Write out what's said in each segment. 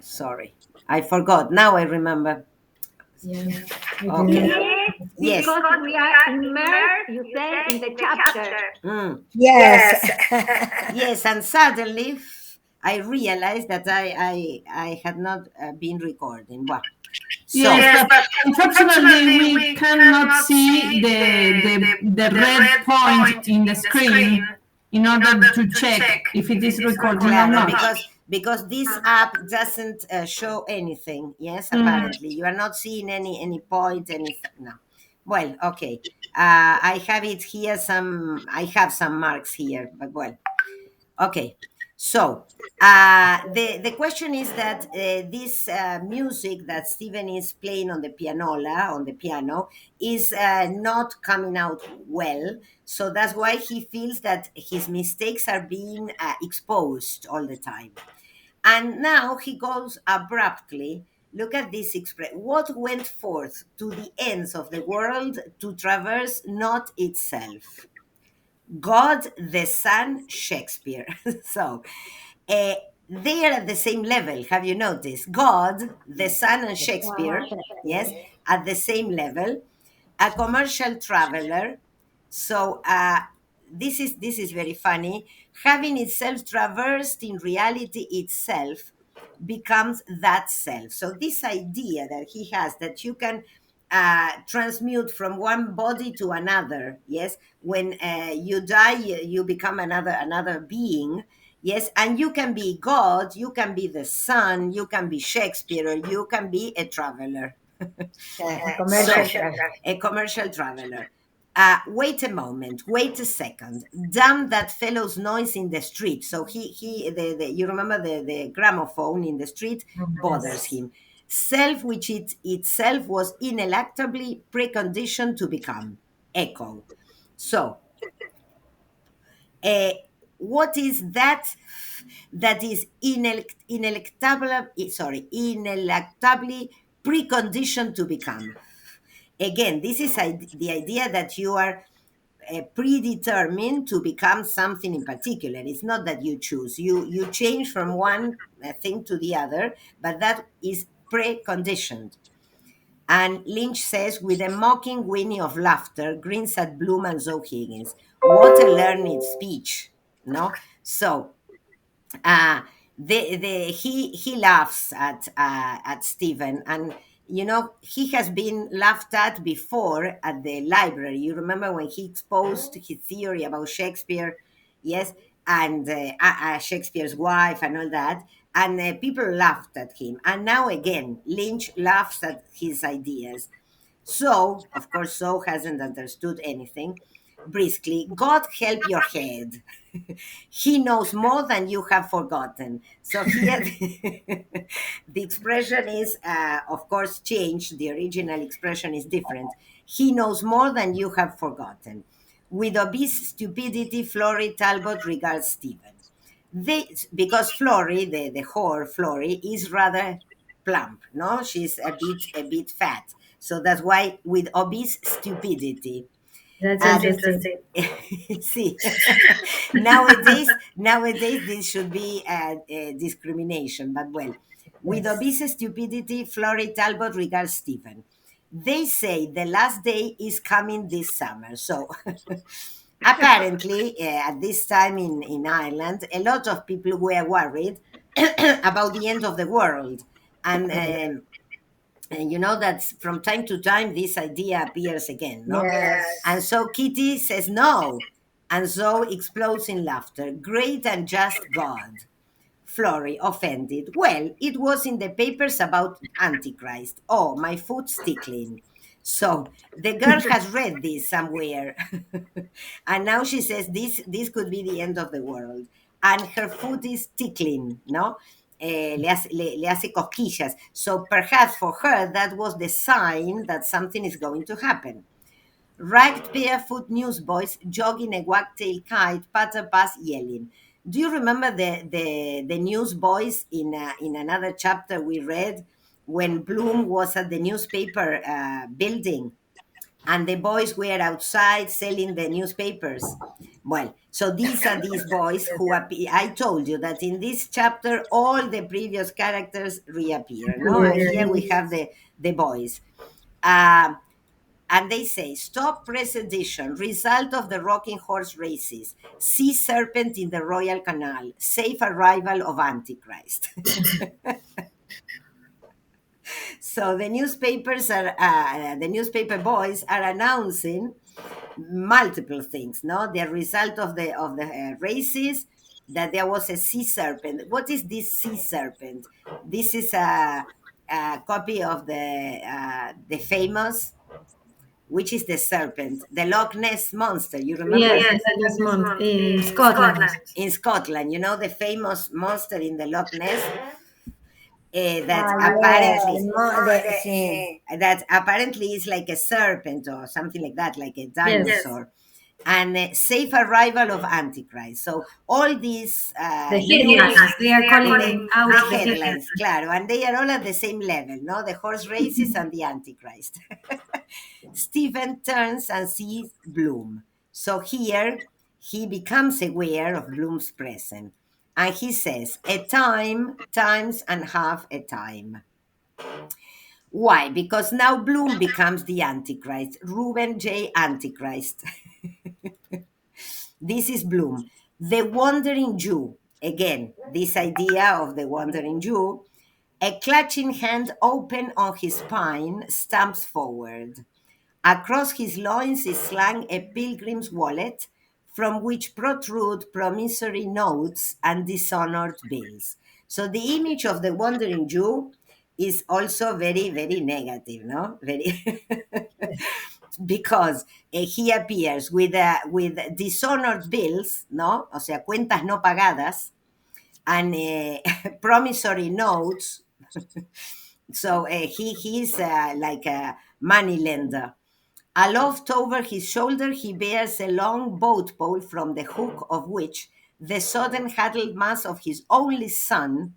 Sorry, I forgot. Now I remember. Yes, I Okay. didn't. Yes. Because we are immersed, you say, in the chapter. Mm. Yes. Yes, and suddenly I realized that I had not been recording. Well, so Yes, but unfortunately we cannot see the red point in the screen in order to check if it is recording or claro, not. because this app doesn't show anything. Yes, apparently you are not seeing any point, anything. No. Well, okay. I have it here. I have some marks here, but well, okay. So the question is that this music that Stephen is playing on the piano is not coming out well. So that's why he feels that his mistakes are being exposed all the time. And now he goes abruptly. Look at this expression. What went forth to the ends of the world to traverse not itself? God, the Son, Shakespeare. So uh, they are at the same level. Have you noticed? God, the Son, and Shakespeare, yes, at the same level. A commercial traveler. So this is very funny. Having itself traversed in reality itself becomes that self. So this idea that he has that you can transmute from one body to another, yes, when you die, you become another being, yes, and you can be God, you can be the Son, you can be Shakespeare, or you can be a traveler. So, Commercial. a commercial traveler. Wait a moment. Wait a second. Damn that fellow's noise in the street. So you remember the gramophone in the street bothers him. Self, which it itself was ineluctably preconditioned to become. Echo. So, uh, what is that is ineluctably preconditioned to become? Again, this is the idea that you are predetermined to become something in particular. It's not that you choose. You change from one thing to the other, but that is preconditioned. And Lynch says, with a mocking whinny of laughter, grins at Bloom and Zoe Higgins. What a learned speech, no? So uh, he laughs at Stephen, and he has been laughed at before at the library. You remember when he exposed his theory about Shakespeare, yes, and Shakespeare's wife and all that, and people laughed at him. And now again, Lynch laughs at his ideas. So, of course, So hasn't understood anything. Briskly, God help your head. He knows more than you have forgotten. So here, the expression is, of course, changed. The original expression is different. He knows more than you have forgotten. With obese stupidity, Florrie Talbot regards Stephen. Because Florrie, the whore Florrie, is rather plump. No, she's a bit fat. So that's why with obese stupidity. That's Uh, interesting. see, nowadays this should be discrimination, but well, with Yes. obese stupidity, Florrie Talbot regards Stephen. They say the last day is coming this summer. So apparently, at this time in Ireland, a lot of people were worried about the end of the world. And and you know that from time to time this idea appears again, no? And Yes. so Kitty says no, and Zoe explodes in laughter. Great and just God. Florrie, offended. Well, it was in the papers about Antichrist. Oh, my foot's tickling. So the girl has read this somewhere, and now she says this could be the end of the world, and her foot is tickling, no? Le hace cosquillas. So perhaps for her that was the sign that something is going to happen. Ragged barefoot newsboys jogging a wagtail kite, patter past yelling. Do you remember the newsboys in another chapter we read when Bloom was at the newspaper building? and the boys were outside selling the newspapers. Well, so these are these boys who appear. I told you that in this chapter all the previous characters reappear, no? And here we have the boys. Um, and they say, stop press edition, result of the rocking horse races, sea serpent in the Royal Canal, safe arrival of Antichrist. So the newspapers are, the newspaper boys are announcing multiple things, no? The result of the races, that there was a sea serpent. What is this sea serpent? This is a copy of the famous, which is the serpent, the Loch Ness monster. You remember? Yes, last month in Scotland. In Scotland, you know the famous monster in the Loch Ness. That Yeah, apparently sí. that apparently is like a serpent or something like that, like a dinosaur. And safe arrival of Antichrist. So all these The headlines, they are calling out the the headlines, claro, and they are all at the same level, no? The horse races and the Antichrist. Stephen turns and sees Bloom. So here he becomes aware of Bloom's presence. And he says, a time, times and half a time. Why? Because now Bloom becomes the Antichrist, Reuben J. Antichrist. This is Bloom. The wandering Jew. Again, this idea of the wandering Jew. A clutching hand open on his spine stamps forward. Across his loins is slung a pilgrim's wallet from which protrude promissory notes and dishonored bills. So the image of the wandering Jew is also very, very negative, no? Very because he appears with dishonored bills, no? O sea, cuentas no pagadas, and promissory notes. So he's like a money lender. Aloft over his shoulder, he bears a long boat pole from the hook of which the sodden huddled mass of his only son,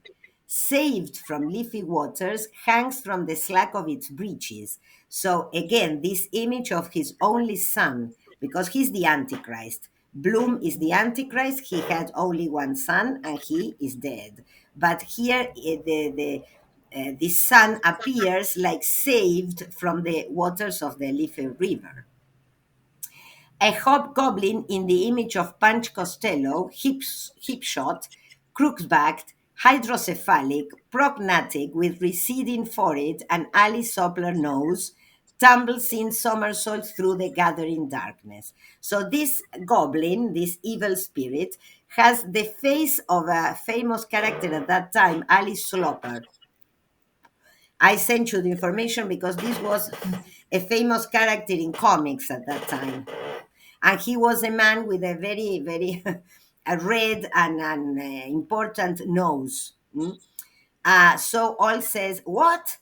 saved from leafy waters, hangs from the slack of its breeches. So again, this image of his only son, because he's the Antichrist. Bloom is the Antichrist. He had only one son, and he is dead. But here, the son appears like saved from the waters of the Liffey River. A hobgoblin in the image of Punch Costello, hip-shot, crook-backed, hydrocephalic, prognatic with receding forehead and Alice Sopler nose, tumbles in somersaults through the gathering darkness. So this goblin, this evil spirit, has the face of a famous character at that time, Alice Sloper. I sent you the information because this was a famous character in comics at that time. And he was a man with a very, very a red and important nose. So all says, what?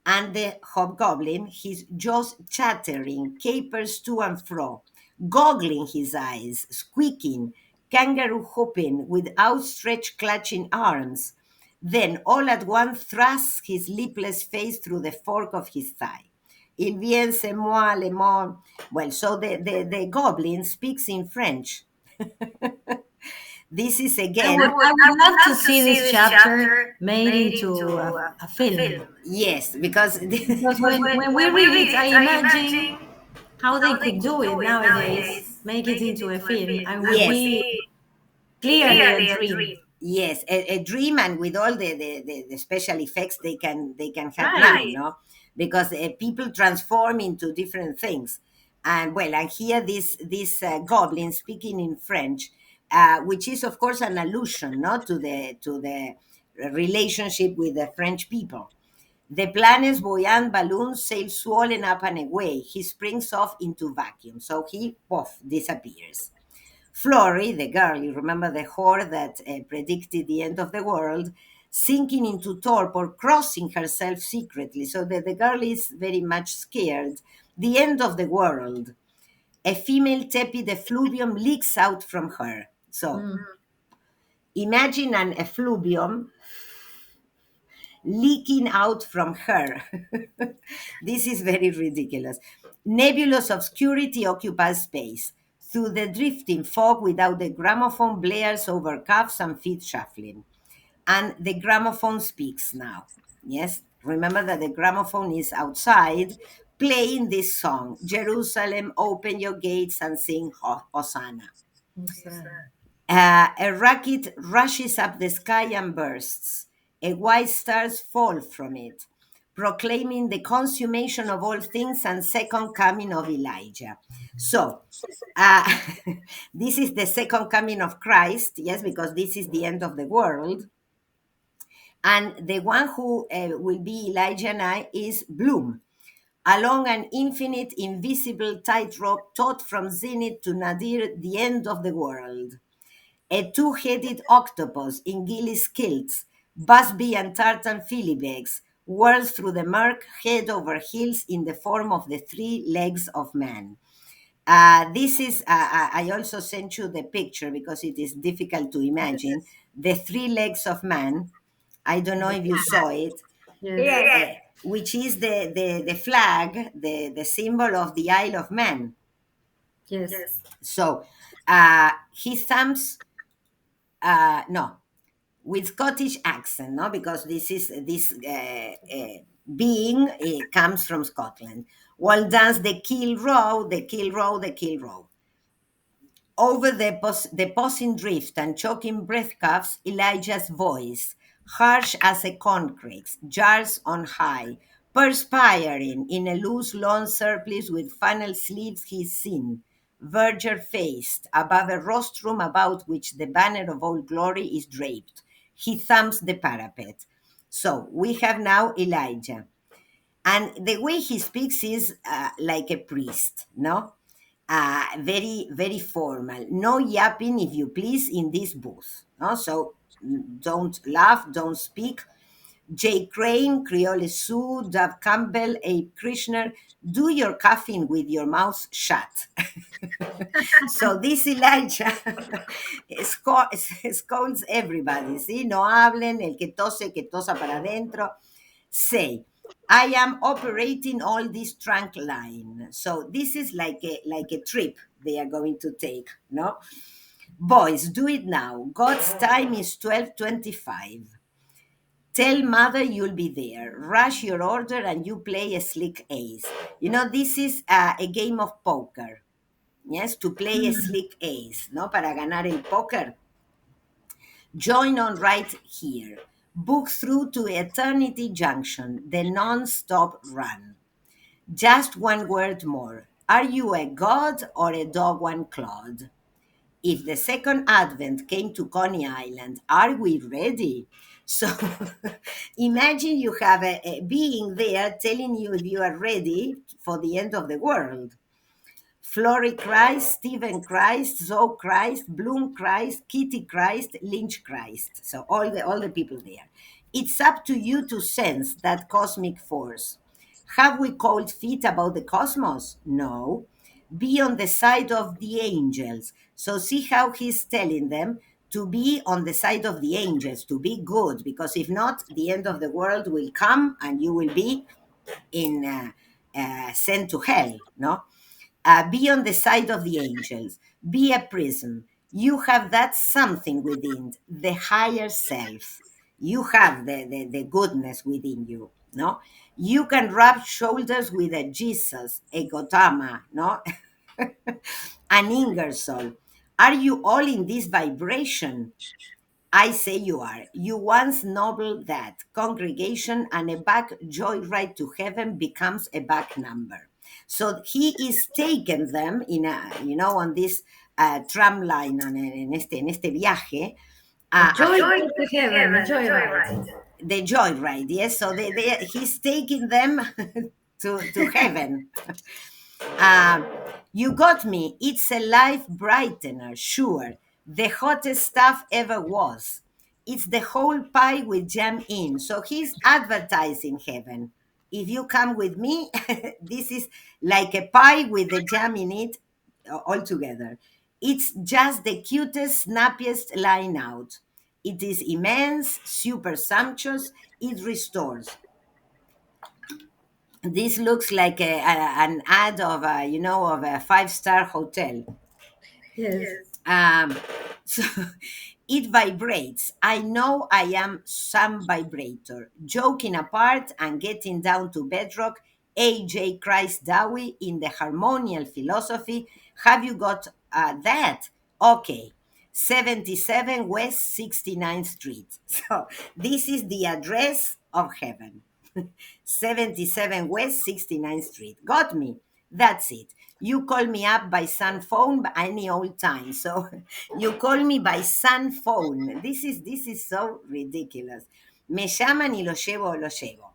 And the hobgoblin, his jaws chattering, capers to and fro, goggling his eyes, squeaking, kangaroo hopping with outstretched clutching arms. Then all at once thrusts his lipless face through the fork of his thigh. Il bien c'est moi le mort. Well, so the goblin speaks in French. This is again. I would love to see this chapter made into a film. Yes, because Because when we read it, I imagine how they could do it nowadays, make it into a film, and would be clearly a dream. yes, a dream, and with all the special effects they can have now, no? Because people transform into different things, and well, and here this goblin speaking in French, which is of course an allusion, not to the relationship with the French people. The planet's buoyant balloon sails swollen up and away. He springs off into vacuum, so he disappears. Flory, the girl, you remember the whore that predicted the end of the world, sinking into torpor, crossing herself secretly, so that the girl is very much scared. The end of the world. A female tepid effluvium leaks out from her. So imagine an effluvium leaking out from her. This is very ridiculous. Nebulous obscurity occupies space. Through the drifting fog without the gramophone blares over cuffs and feet shuffling. And the gramophone speaks now. Yes, remember that the gramophone is outside playing this song, Jerusalem, open your gates and sing Hosanna. A rocket rushes up the sky and bursts. A white stars fall from it, proclaiming the consummation of all things and second coming of Elijah. So, uh, this is the second coming of Christ, yes, because this is the end of the world. And the one who will be Elijah now is Bloom, along an infinite, invisible tightrope taught from zenith to nadir, the end of the world. A two-headed octopus in Gillis kilts, Busby and tartan filibegs, whirls through the murk head over heels in the form of the three legs of man. This is, I also sent you the picture because it is difficult to imagine. The three legs of man. I don't know if you saw it. Yes. Which is the flag, the symbol of the Isle of Man. Yes. So he thumbs, no, with Scottish accent, no, because this being comes from Scotland. While dance the kill row, the kill row, the kill row. Over the pausing drift and choking breath cuffs, Elijah's voice, harsh as a concrete, jars on high, perspiring in a loose lawn surplice with funnel sleeves he's seen, verger-faced, above a rostrum about which the banner of all glory is draped. He thumbs the parapet. So we have now Elijah. And the way he speaks is like a priest, no? Very, very formal. No yapping, if you please, in this booth. No? So don't laugh, don't speak. Jay Crane, Creole Sue, Dove Campbell, Abe Krishner, do your coughing with your mouth shut. So this Elijah scolds everybody, ¿sí? No hablen, el que tosa para adentro. Say, I am operating all this trunk line. So this is like a trip they are going to take, no? Boys, do it now. God's time is 12:25. Tell mother you'll be there. Rush your order and you play a slick ace. You know, this is a game of poker. Yes, to play a slick ace, ¿no? Para ganar el póker. Join on right here. Book through to Eternity Junction, the non-stop run. Just one word more. Are you a god or a dog one clod? If the second advent came to Coney Island, are we ready? So imagine you have a being there telling you if you are ready for the end of the world. Flory Christ, Stephen Christ, Zoe Christ, Bloom Christ, Kitty Christ, Lynch Christ. So all the people there. It's up to you to sense that cosmic force. Have we cold feet about the cosmos? No. Be on the side of the angels. So see how he's telling them to be on the side of the angels, to be good, because if not, the end of the world will come and you will be in sent to hell, no? Be on the side of the angels. Be a prism. You have that something within, the higher self. You have the goodness within you, no? You can rub shoulders with a Jesus, a Gautama, no? An Ingersoll. Are you all in this vibration? I say you are. You once nobbled that congregation, and a back joyride to heaven becomes a back number. So he is taking them in on this tram line, en este viaje. Joyride to heaven, a joyride. The joyride, yes. So he's taking them to heaven. You got me. It's a life brightener, sure. The hottest stuff ever was. It's the whole pie with jam in. So he's advertising heaven. If you come with me, this is like a pie with the jam in it all together. It's just the cutest, snappiest line out. It is immense, super sumptuous. it restores. This looks like an ad of of a five-star hotel. Yes. So it vibrates. I know I am some vibrator. Joking apart and getting down to bedrock, A.J. Christ Dowie in the harmonial philosophy. Have you got that? Okay. 77 West 69th Street. So this is the address of heaven. 77 West 69th Street. Got me. That's it. You call me up by sun phone any old time. So you call me by sun phone. This is so ridiculous. Me llaman y lo llevo, lo llevo.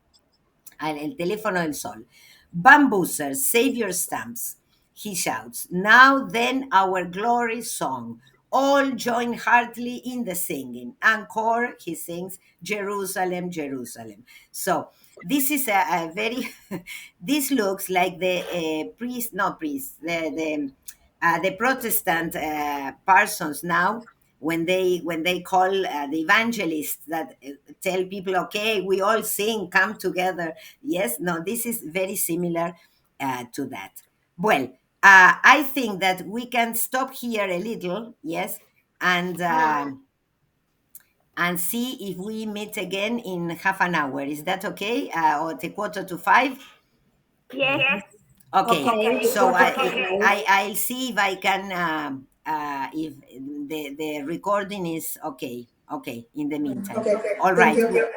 El teléfono del sol. Bamboozers, save your stamps. He shouts. Now then, our glory song. All join heartily in the singing. Encore, he sings, Jerusalem, Jerusalem. So this is a very, this looks like the priest, not priest, the Protestant parsons now, when they call the evangelists that tell people, okay, we all sing, come together. Yes, no, this is very similar to that. Well, I think that we can stop here a little, yes, and see if we meet again in half an hour. Is that okay? Or at a 4:45? Yes. Okay, Okay. so Okay. I'll see if I can if the recording is okay. Okay, in the meantime. Okay. All Thank right. you.